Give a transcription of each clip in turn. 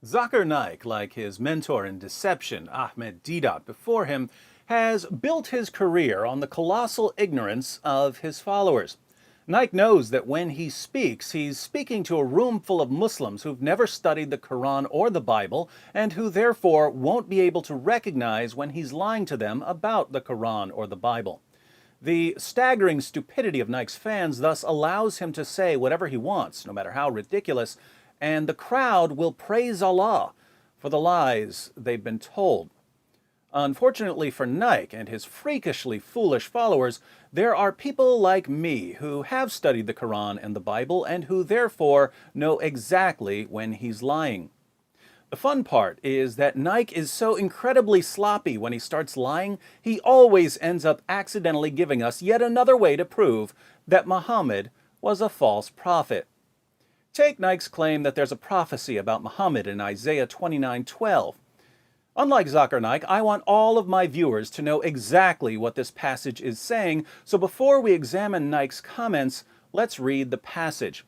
Zakir Naik, like his mentor in deception, Ahmed Deedat, before him, has built his career on the colossal ignorance of his followers. Naik knows that when he speaks, he's speaking to a room full of Muslims who've never studied the Quran or the Bible, and who therefore won't be able to recognize when he's lying to them about the Quran or the Bible. The staggering stupidity of Naik's fans thus allows him to say whatever he wants, no matter how ridiculous, and the crowd will praise Allah for the lies they've been told. Unfortunately for Naik and his freakishly foolish followers, there are people like me who have studied the Quran and the Bible and who therefore know exactly when he's lying. The fun part is that Naik is so incredibly sloppy when he starts lying, he always ends up accidentally giving us yet another way to prove that Muhammad was a false prophet. Take Naik's claim that there's a prophecy about Muhammad in Isaiah 29:12. Unlike Zakir Naik, I want all of my viewers to know exactly what this passage is saying, so before we examine Naik's comments, let's read the passage.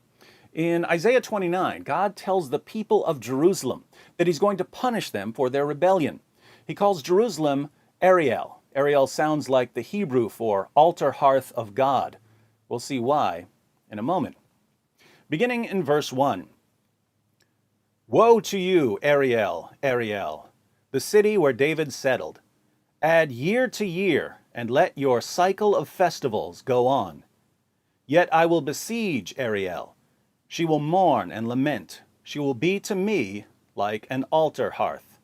In Isaiah 29, God tells the people of Jerusalem that he's going to punish them for their rebellion. He calls Jerusalem Ariel. Ariel sounds like the Hebrew for altar hearth of God. We'll see why in a moment. Beginning in verse 1. Woe to you, Ariel, Ariel, the city where David settled. Add year to year, and let your cycle of festivals go on. Yet I will besiege Ariel. She will mourn and lament. She will be to me like an altar hearth.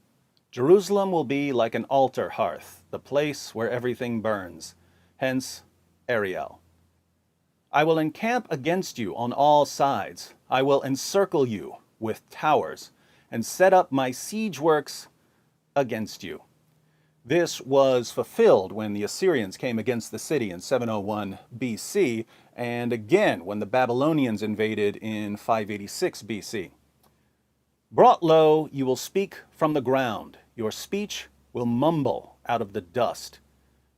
Jerusalem will be like an altar hearth, the place where everything burns. Hence, Ariel. I will encamp against you on all sides. I will encircle you with towers and set up my siege works against you. This was fulfilled when the Assyrians came against the city in 701 BC, and again when the Babylonians invaded in 586 BC. Brought low, you will speak from the ground. Your speech will mumble out of the dust.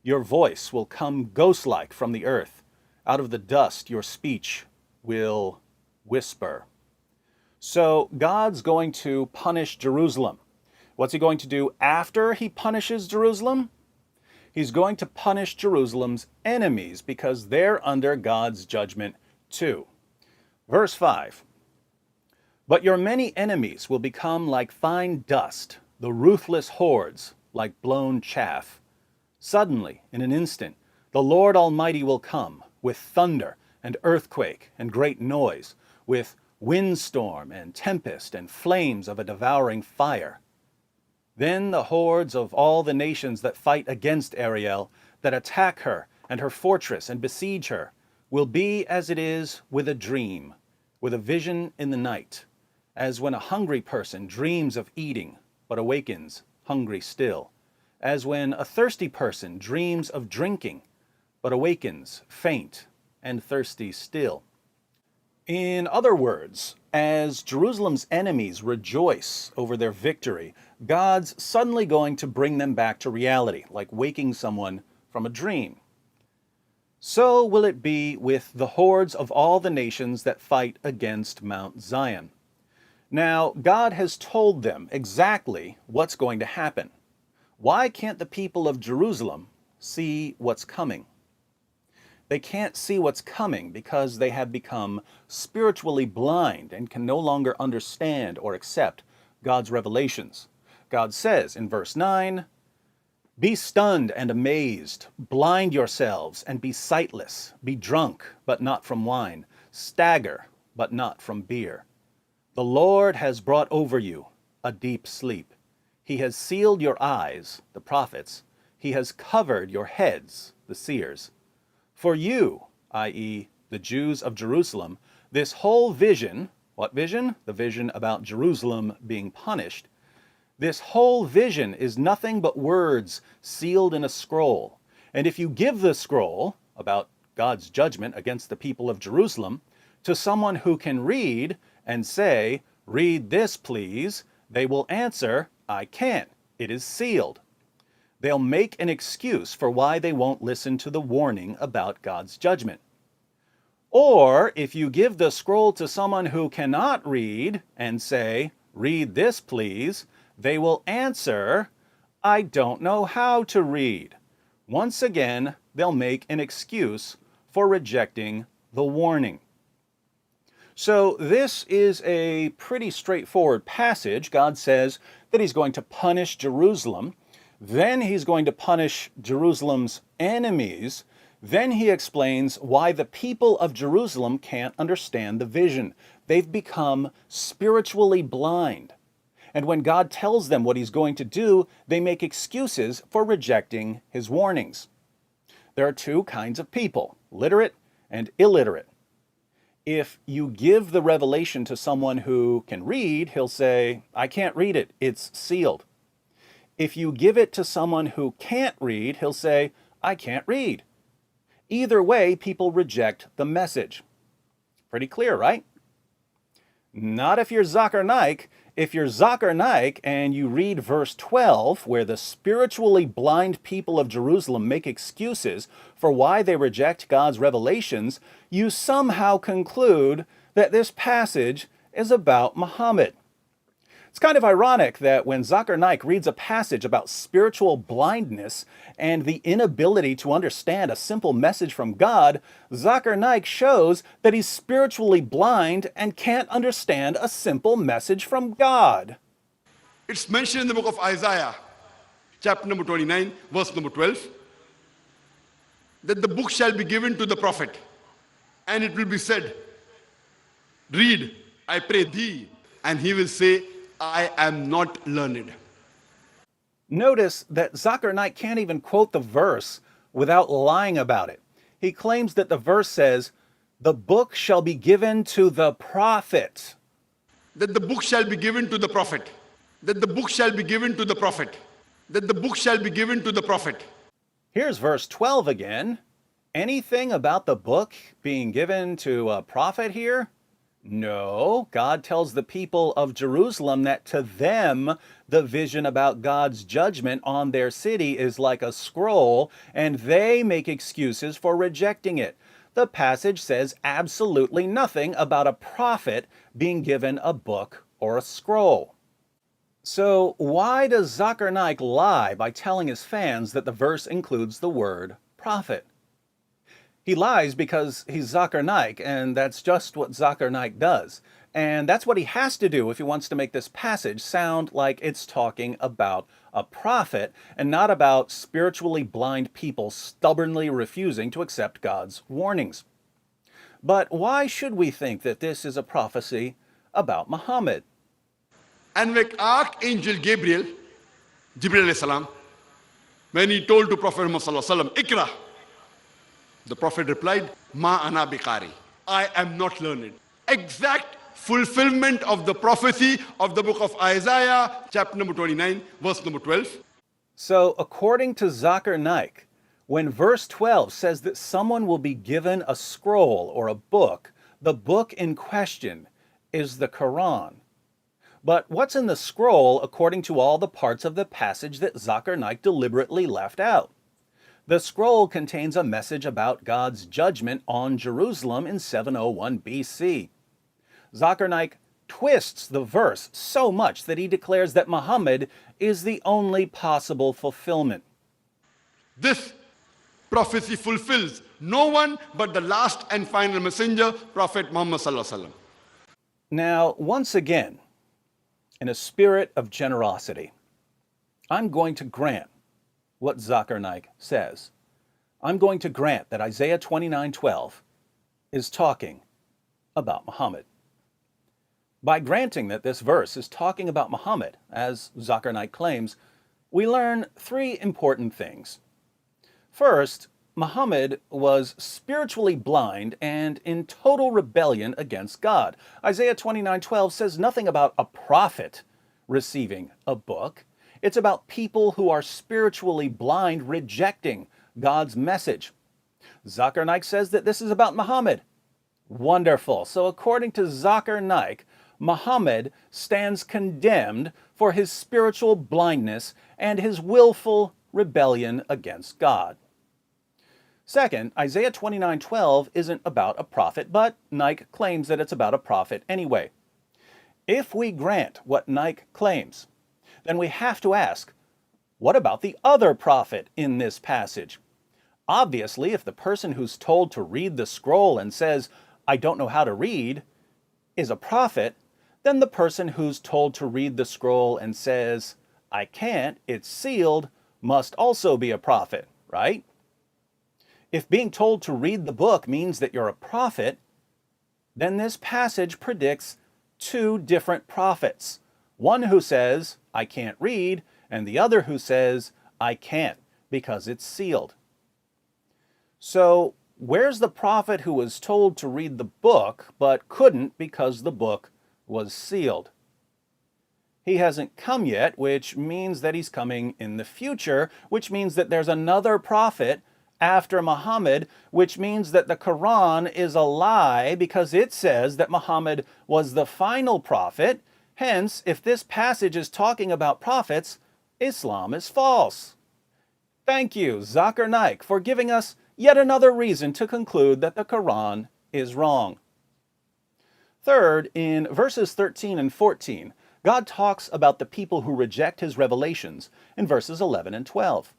Your voice will come ghost-like from the earth. Out of the dust, your speech will whisper. So God's going to punish Jerusalem. What's he going to do after he punishes Jerusalem? He's going to punish Jerusalem's enemies because they're under God's judgment too. Verse 5. But your many enemies will become like fine dust, the ruthless hordes like blown chaff. Suddenly, in an instant, the Lord Almighty will come with thunder and earthquake and great noise, with windstorm and tempest and flames of a devouring fire. Then the hordes of all the nations that fight against Ariel, that attack her and her fortress and besiege her, will be as it is with a dream, with a vision in the night, as when a hungry person dreams of eating, but awakens hungry still, as when a thirsty person dreams of drinking, but awakens faint and thirsty still. In other words, as Jerusalem's enemies rejoice over their victory, God's suddenly going to bring them back to reality, like waking someone from a dream. So will it be with the hordes of all the nations that fight against Mount Zion. Now, God has told them exactly what's going to happen. Why can't the people of Jerusalem see what's coming? They can't see what's coming because they have become spiritually blind and can no longer understand or accept God's revelations. God says in verse 9, Be stunned and amazed, blind yourselves and be sightless, be drunk, but not from wine, stagger, but not from beer. The Lord has brought over you a deep sleep. He has sealed your eyes, the prophets. He has covered your heads, the seers. For you, i.e., the Jews of Jerusalem, this whole vision, what vision? The vision about Jerusalem being punished. This whole vision is nothing but words sealed in a scroll. And if you give the scroll about God's judgment against the people of Jerusalem to someone who can read and say, Read this, please, they will answer, I can't. It is sealed. They'll make an excuse for why they won't listen to the warning about God's judgment. Or if you give the scroll to someone who cannot read and say, read this please, they will answer, I don't know how to read. Once again, they'll make an excuse for rejecting the warning. So this is a pretty straightforward passage. God says that he's going to punish Jerusalem. Then he's going to punish Jerusalem's enemies. Then he explains why the people of Jerusalem can't understand the vision. They've become spiritually blind. And when God tells them what he's going to do, they make excuses for rejecting his warnings. There are two kinds of people, literate and illiterate. If you give the revelation to someone who can read, he'll say, I can't read it, it's sealed. If you give it to someone who can't read, he'll say, I can't read. Either way, people reject the message. Pretty clear, right? Not if you're Zakir Naik. If you're Zakir Naik and you read verse 12, where the spiritually blind people of Jerusalem make excuses for why they reject God's revelations, you somehow conclude that this passage is about Muhammad. It's kind of ironic that when Zakir Naik reads a passage about spiritual blindness and the inability to understand a simple message from God, Zakir Naik shows that he's spiritually blind and can't understand a simple message from God. It's mentioned in the book of Isaiah, chapter number 29, verse number 12, that the book shall be given to the prophet, and it will be said, read, I pray thee, and he will say, I am not learned. Notice that Zakir Naik can't even quote the verse without lying about it. He claims that the verse says, the book shall be given to the prophet. That the book shall be given to the prophet. That the book shall be given to the prophet. That the book shall be given to the prophet. Here's verse 12 again. Anything about the book being given to a prophet here? No, God tells the people of Jerusalem that to them, the vision about God's judgment on their city is like a scroll, and they make excuses for rejecting it. The passage says absolutely nothing about a prophet being given a book or a scroll. So why does Zakir Naik lie by telling his fans that the verse includes the word prophet? He lies because he's Zakir Naik, and that's just what Zakir Naik does. And that's what he has to do if he wants to make this passage sound like it's talking about a prophet and not about spiritually blind people stubbornly refusing to accept God's warnings. But why should we think that this is a prophecy about Muhammad? And when Archangel Gabriel, Jibril alayhi salam, when he told to Prophet Muhammad sallallahu alaihi wasallam, Ikra, the Prophet replied, Ma ana biqari, I am not learned. Exact fulfillment of the prophecy of the book of Isaiah, chapter number 29, verse number 12. So according to Zakir Naik, when verse 12 says that someone will be given a scroll or a book, the book in question is the Quran. But what's in the scroll according to all the parts of the passage that Zakir Naik deliberately left out? The scroll contains a message about God's judgment on Jerusalem in 701 BC. Zakir Naik twists the verse so much that he declares that Muhammad is the only possible fulfillment. This prophecy fulfills no one but the last and final messenger, Prophet Muhammad sallallahu alaihi wasallam. Now, once again, in a spirit of generosity, I'm going to grant what Zakir Naik says. I'm going to grant that Isaiah 29:12 is talking about Muhammad. By granting that this verse is talking about Muhammad, as Zakir Naik claims, we learn three important things. First, Muhammad was spiritually blind and in total rebellion against God. Isaiah 29:12 says nothing about a prophet receiving a book. It's about people who are spiritually blind rejecting God's message. Zakir Naik says that this is about Muhammad. Wonderful. So according to Zakir Naik, Muhammad stands condemned for his spiritual blindness and his willful rebellion against God. Second, Isaiah 29:12 isn't about a prophet, but Naik claims that it's about a prophet anyway. If we grant what Naik claims, then we have to ask, what about the other prophet in this passage? Obviously, if the person who's told to read the scroll and says, "I don't know how to read," is a prophet, then the person who's told to read the scroll and says, "I can't, it's sealed," must also be a prophet, right? If being told to read the book means that you're a prophet, then this passage predicts two different prophets. One who says, "I can't read," and the other who says, "I can't," because it's sealed. So, where's the prophet who was told to read the book but couldn't because the book was sealed? He hasn't come yet, which means that he's coming in the future, which means that there's another prophet after Muhammad, which means that the Quran is a lie because it says that Muhammad was the final prophet. Hence, if this passage is talking about prophets, Islam is false. Thank you, Zakir Naik, for giving us yet another reason to conclude that the Quran is wrong. Third, in verses 13 and 14, God talks about the people who reject his revelations in verses 11 and 12.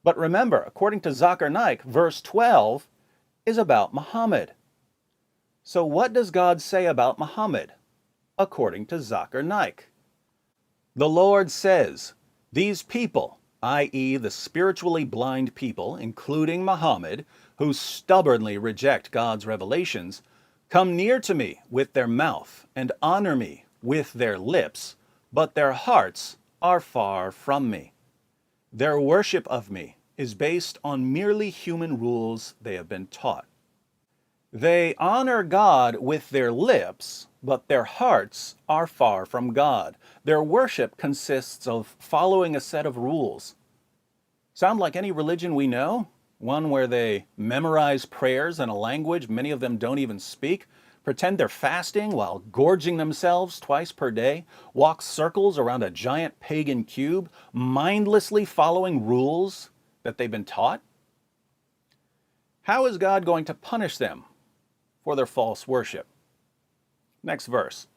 But remember, according to Zakir Naik, verse 12 is about Muhammad. So what does God say about Muhammad, according to Zakir Naik? The Lord says, "These people," i.e. the spiritually blind people, including Muhammad, who stubbornly reject God's revelations, "come near to me with their mouth and honor me with their lips, but their hearts are far from me. Their worship of me is based on merely human rules they have been taught." They honor God with their lips, but their hearts are far from God. Their worship consists of following a set of rules. Sound like any religion we know? One where they memorize prayers in a language many of them don't even speak, pretend they're fasting while gorging themselves twice per day, walk circles around a giant pagan cube, mindlessly following rules that they've been taught? How is God going to punish them for their false worship? Next verse.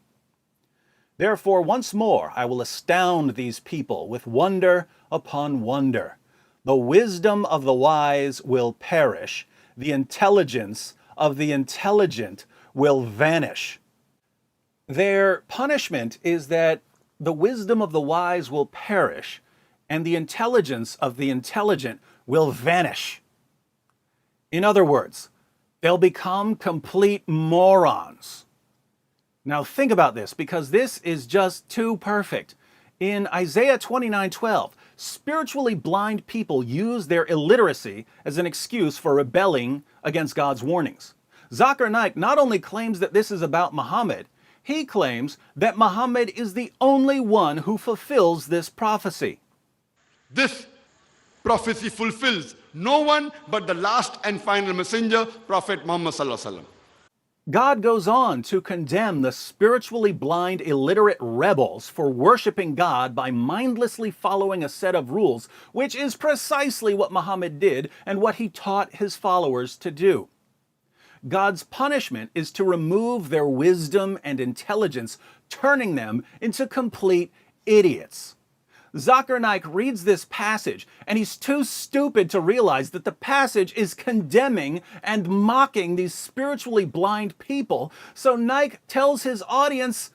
"Therefore, once more I will astound these people with wonder upon wonder. The wisdom of the wise will perish. The intelligence of the intelligent will vanish." Their punishment is that the wisdom of the wise will perish and the intelligence of the intelligent will vanish. In other words, they'll become complete morons. Now think about this, because this is just too perfect. In Isaiah 29:12, spiritually blind people use their illiteracy as an excuse for rebelling against God's warnings. Zakir Naik not only claims that this is about Muhammad, he claims that Muhammad is the only one who fulfills this prophecy. This prophecy fulfills no one but the last and final messenger, Prophet Muhammad sallallahu alaihi wasallam. God goes on to condemn the spiritually blind, illiterate rebels for worshiping God by mindlessly following a set of rules, which is precisely what Muhammad did and what he taught his followers to do. God's punishment is to remove their wisdom and intelligence, turning them into complete idiots. Zakir Naik reads this passage, and he's too stupid to realize that the passage is condemning and mocking these spiritually blind people. So Naik tells his audience,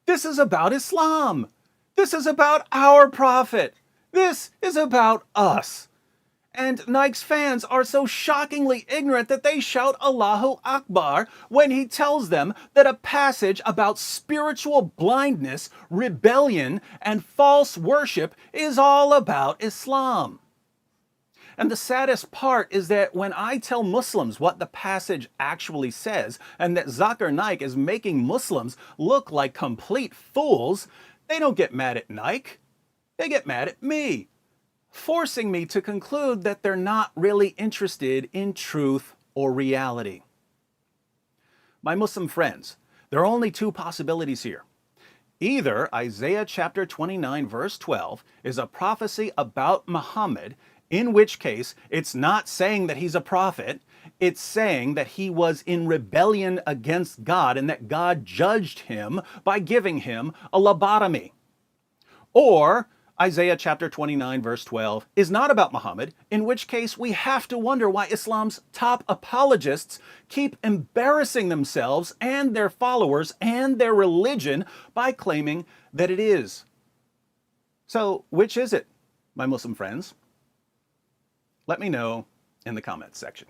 this is about Islam. This is about our prophet. This is about us. And Naik's fans are so shockingly ignorant that they shout Allahu Akbar when he tells them that a passage about spiritual blindness, rebellion, and false worship is all about Islam. And the saddest part is that when I tell Muslims what the passage actually says, and that Zakir Naik is making Muslims look like complete fools, they don't get mad at Naik. They get mad at me, forcing me to conclude that they're not really interested in truth or reality. My Muslim friends, there are only two possibilities here. Either Isaiah chapter 29 verse 12 is a prophecy about Muhammad In which case, it's not saying that he's a prophet, it's saying that he was in rebellion against God and that God judged him by giving him a lobotomy. Or Isaiah chapter 29 verse 12 is not about Muhammad, in which case we have to wonder why Islam's top apologists keep embarrassing themselves and their followers and their religion by claiming that it is. So, which is it, my Muslim friends? Let me know in the comments section.